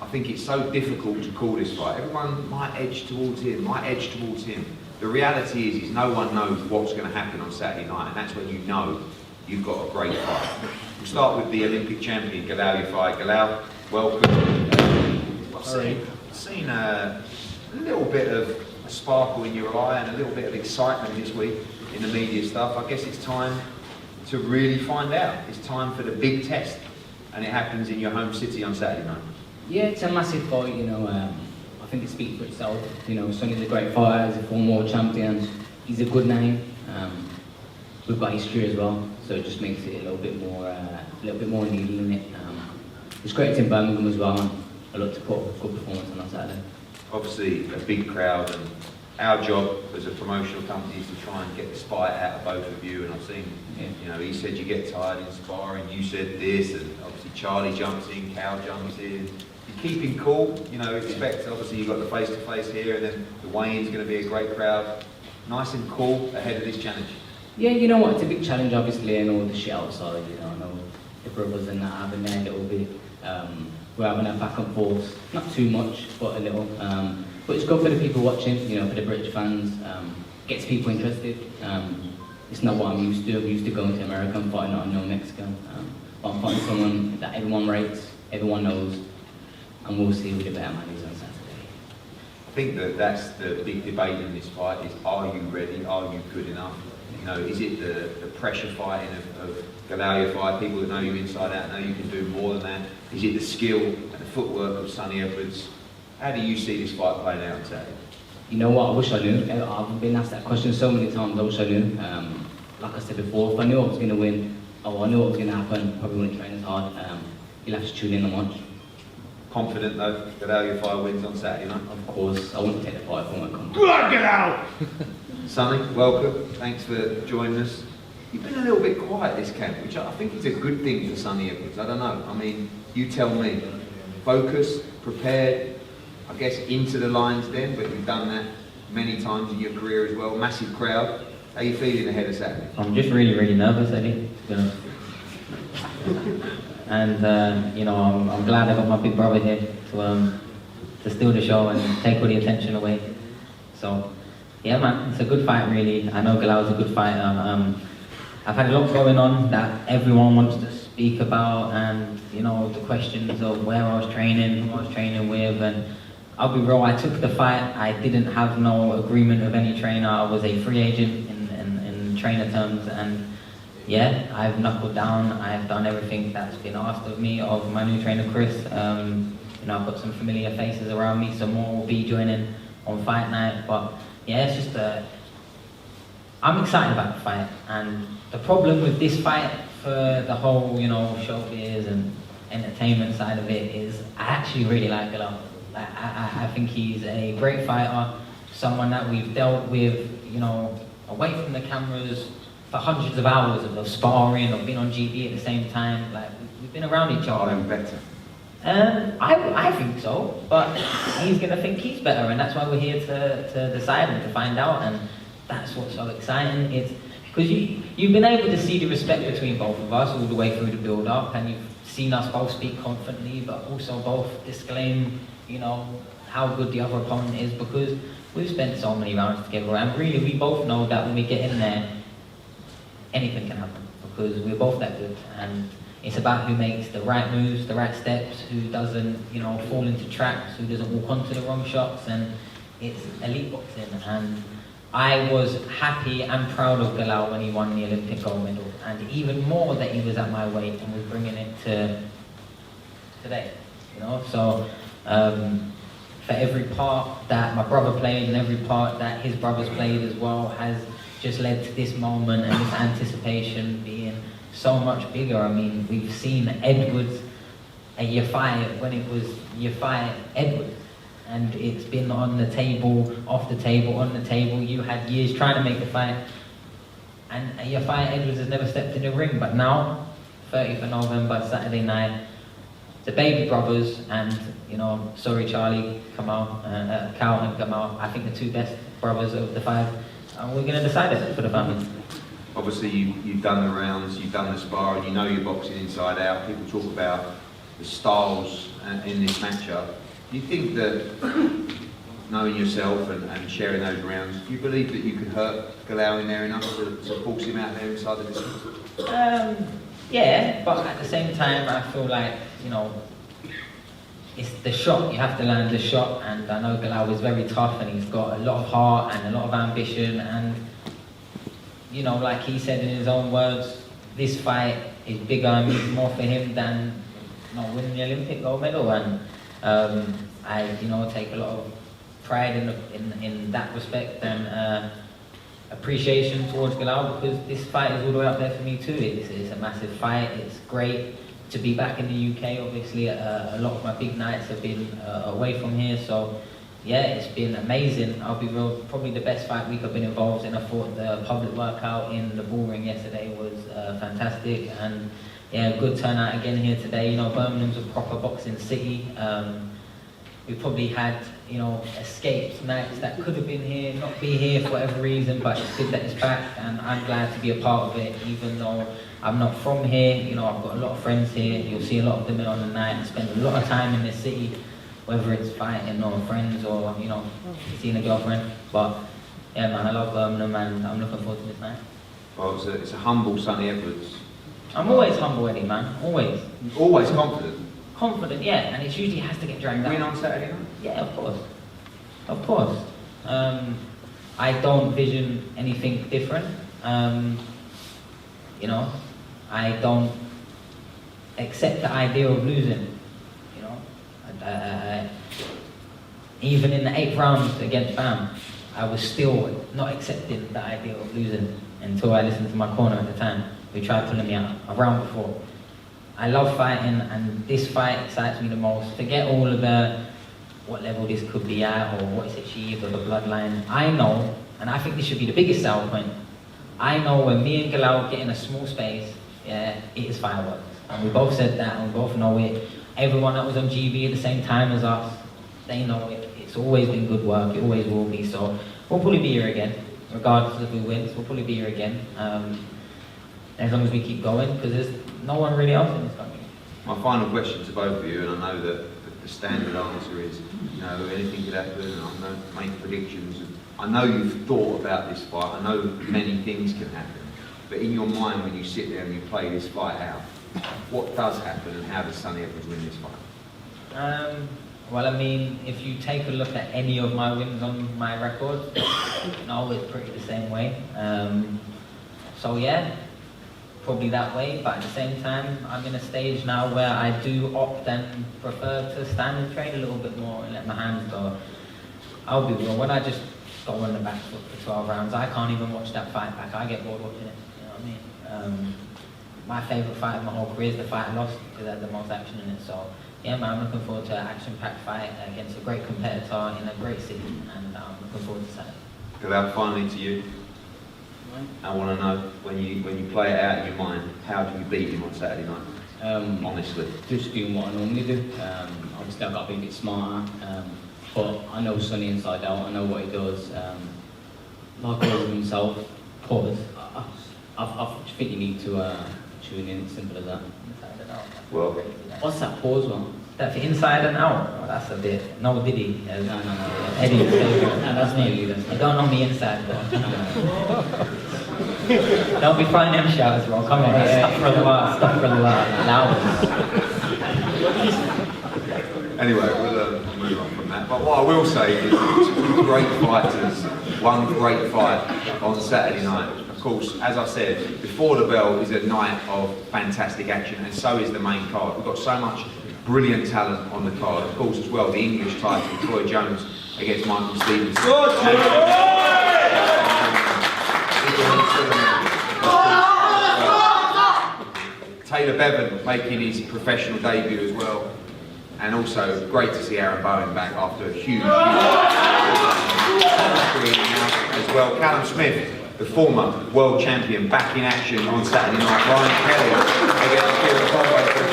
I think it's so difficult to call this fight. Everyone might edge towards him, might edge towards him. The reality is no one knows what's going to happen on Saturday night, and that's when you know you've got a great fight. We'll start with the Olympic champion, Galal Yafai. Galal, welcome. I've seen a little bit of a sparkle in your eye and a little bit of excitement this week in the media stuff. I guess it's time to really find out. It's time for the big test, and it happens in your home city on Saturday night. Yeah, it's a massive fight, you know. I think it speaks for itself. You know, Sonny's a great fighter, he's a former world champion, he's a good name. We've got history as well, so it just makes it a little bit more needle in it. It's great it's in Birmingham as well, and I look to put a good performance on Saturday. Obviously, a big crowd, and our job as a promotional company is to try and get the spite out of both of you. And I've seen, you know, he said you get tired in sparring, you said this, and obviously Charlie jumps in, Cal jumps in. You're keeping cool, you know, expect, obviously you've got the face-to-face here, and then the weigh-in's going to be a great crowd. Nice and cool ahead of this challenge. Yeah, you know what, it's a big challenge obviously, and all the shit outside, you know, I know the brothers and that having their little bit, we're having a back and forth, not too much, but a little. But it's good for the people watching, you know, for the British fans, gets people interested. It's not what I'm used to. I'm used to going to America and fighting on no Mexican. But I'm fighting someone that everyone rates, everyone knows, and we'll see who the better man is on Saturday. I think that that's the big debate in this fight is, are you ready? Are you good enough? You know, is it the pressure fighting of Galal Yafai, people that know you inside out, know you can do more than that? Is it the skill and the footwork of Sonny Edwards? How do you see this fight playing out today? You know what, I wish I knew. I've been asked that question so many times, I wish I knew. Like I said before, if I knew I was going to win, or I knew what was going to happen, probably wouldn't train as hard. You'll have to tune in and watch. Confident though, Galal Yafai wins on Saturday night? Of course, I wouldn't take the fight if I weren't confident. Get out! Sonny, welcome. Thanks for joining us. You've been a little bit quiet this camp, which I think is a good thing for Sonny Edwards. I don't know. I mean, you tell me. Focused, prepared, I guess into the lines then, but you've done that many times in your career as well. Massive crowd. How are you feeling ahead of Saturday? I'm just really, really nervous, Eddie, to be honest. And you know, I'm glad I got my big brother here to steal the show and take all the attention away. So, yeah, man, it's a good fight, really. I know Galal's a good fighter. I've had a lot going on that everyone wants to speak about, and you know, the questions of where I was training, who I was training with, and I'll be real, I took the fight, I didn't have no agreement with any trainer, I was a free agent in trainer terms, and yeah, I've knuckled down, I've done everything that's been asked of me, of my new trainer Chris. You know, I've got some familiar faces around me, some more will be joining on fight night, but yeah, it's just I'm excited about the fight, and the problem with this fight for the whole, you know, showbiz and entertainment side of it is I actually really like Galal. I think he's a great fighter, someone that we've dealt with, you know, away from the cameras for hundreds of hours of sparring, of being on GB at the same time. Like, we've been around each other. I'm better. I think so, but he's going to think he's better, and that's why we're here to decide and to find out, and that's what's so exciting. It's because you've been able to see the respect between both of us all the way through the build-up, and you've seen us both speak confidently, but also both disclaim, you know, how good the other opponent is, because we've spent so many rounds together, and really we both know that when we get in there, anything can happen, because we're both that good, and it's about who makes the right moves, the right steps, who doesn't, you know, fall into traps, who doesn't walk onto the wrong shots, and it's elite boxing. And I was happy and proud of Galal when he won the Olympic gold medal, and even more that he was at my weight and was bringing it to today, you know. So for every part that my brother played and every part that his brothers played as well has just led to this moment and this anticipation being so much bigger. I mean, we've seen Edwards and Yafai when it was Yafai Edwards, and it's been on the table, off the table, on the table. You had years trying to make the fight, and Yafai Edwards has never stepped in the ring, but now, 30th of November, Saturday night, the baby brothers, and you know, sorry Charlie, Cal and Kamal, I think the two best brothers of the five, and we're going to decide it for the family. Obviously, you've done the rounds, you've done the sparring, you know your boxing inside out. People talk about the styles in this matchup. Do you think that, knowing yourself and sharing those rounds, do you believe that you could hurt Galal in there enough to force him out there inside the distance? Yeah, but at the same time, I feel like, you know, it's the shot. You have to land the shot, and I know Galal is very tough, and he's got a lot of heart and a lot of ambition, and, you know, like he said in his own words, this fight is bigger and means more for him than, you know, winning the Olympic gold medal, and I, you know, take a lot of pride in that respect and appreciation towards Galal, because this fight is all the way up there for me too. It's a massive fight. It's great to be back in the UK. Obviously, a lot of my big nights have been away from here, so yeah, it's been amazing. I'll be real, probably the best fight week I've been involved in. I thought the public workout in the bull ring yesterday was fantastic, and yeah, good turnout again here today. You know, Birmingham's a proper boxing city. We probably had, you know, escaped nights that could have been here, not be here for whatever reason, but it's good that it's back, and I'm glad to be a part of it, even though I'm not from here. You know, I've got a lot of friends here. You'll see a lot of them in on the night and spend a lot of time in this city, whether it's fighting or friends or, you know, seeing a girlfriend. But yeah, man, I love Birmingham, and I'm looking forward to this night. Well, it's a humble Sonny Edwards. I'm always humble, Eddie, man. Always. Always confident. Confident, yeah, and it usually has to get dragged out. Win on Saturday night? Yeah, of course. Of course. I don't vision anything different. You know, I don't accept the idea of losing. You know, even in the 8th round against Bam, I was still not accepting the idea of losing until I listened to my corner at the time, who tried pulling me out a round before. I love fighting, and this fight excites me the most. Forget all of the what level this could be at or what it's achieved or the bloodline. I know, and I think this should be the biggest sell point, I know when me and Galal get in a small space, yeah, it is fireworks. And we both said that, and we both know it. Everyone that was on GB at the same time as us, they know it. It's always been good work, it always will be. So we'll probably be here again, regardless of who wins. We'll probably be here again, as long as we keep going, because there's no one really else in this country. My final question to both of you, and I know that the standard answer is, you know, anything could happen, and I'm going to make predictions. And I know you've thought about this fight, I know many things can happen, but in your mind when you sit there and you play this fight out, what does happen and how does Sonny Edwards win this fight? Well, I mean, if you take a look at any of my wins on my record, no, it's pretty the same way. So yeah, probably that way, but at the same time, I'm in a stage now where I do opt and prefer to stand and train a little bit more and let my hands go. I'll be real, when I just go on the back foot for 12 rounds, I can't even watch that fight back. I get bored watching it, you know what I mean? My favourite fight of my whole career is the fight I lost, because it had the most action in it. So yeah, man, I'm looking forward to an action-packed fight against a great competitor in a great city, and I'm looking forward to Saturday. Galal, finally to you. I want to know, when you play it out in your mind, how do you beat him on Saturday night? Honestly. Just doing what I normally do. Obviously I've got to be a bit smarter, but I know Sonny inside out, I know what he does. Like all of himself, pause. I think you need to tune in, simple as that. Well, what's that pause one? That's inside and out. Oh, that's a bit. No, Diddy. No. Eddie. No, that's not you. You don't know me inside, bro. Don't be finding them shouts, bro. Come on, stop for a while. Stop for a while. Loud. Anyway, we'll move on from that. But what I will say is, two great fighters, one great fight on Saturday night. Of course, as I said, before the bell is a night of fantastic action, and so is the main card. We've got so much brilliant talent on the card. Of course, as well, the English title, Troy Jones against Michael Stevens. Taylor Bevan making his professional debut as well. And also, great to see Aaron Bowen back after a huge as well. Callum Smith, the former world champion, back in action on Saturday night. Ryan Kelly against Kieran Conway for the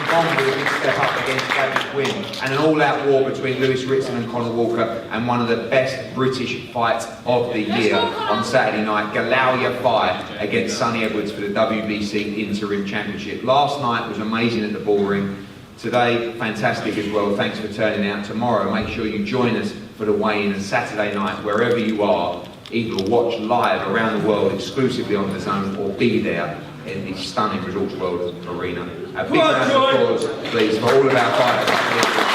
Conway with a big step up against David Wynn. And an all-out war between Lewis Ritson and Conor Walker, and one of the best British fights of the year on Saturday night. Galal Yafai against Sonny Edwards for the WBC Interim Championship. Last night was amazing at the Bull Ring. Today, fantastic as well. Thanks for turning out. Tomorrow, make sure you join us for the weigh-in, and Saturday night, wherever you are, either watch live around the world exclusively on Dazn or be there in the stunning Resorts World Arena. A big round of applause, please, for all of our fighters.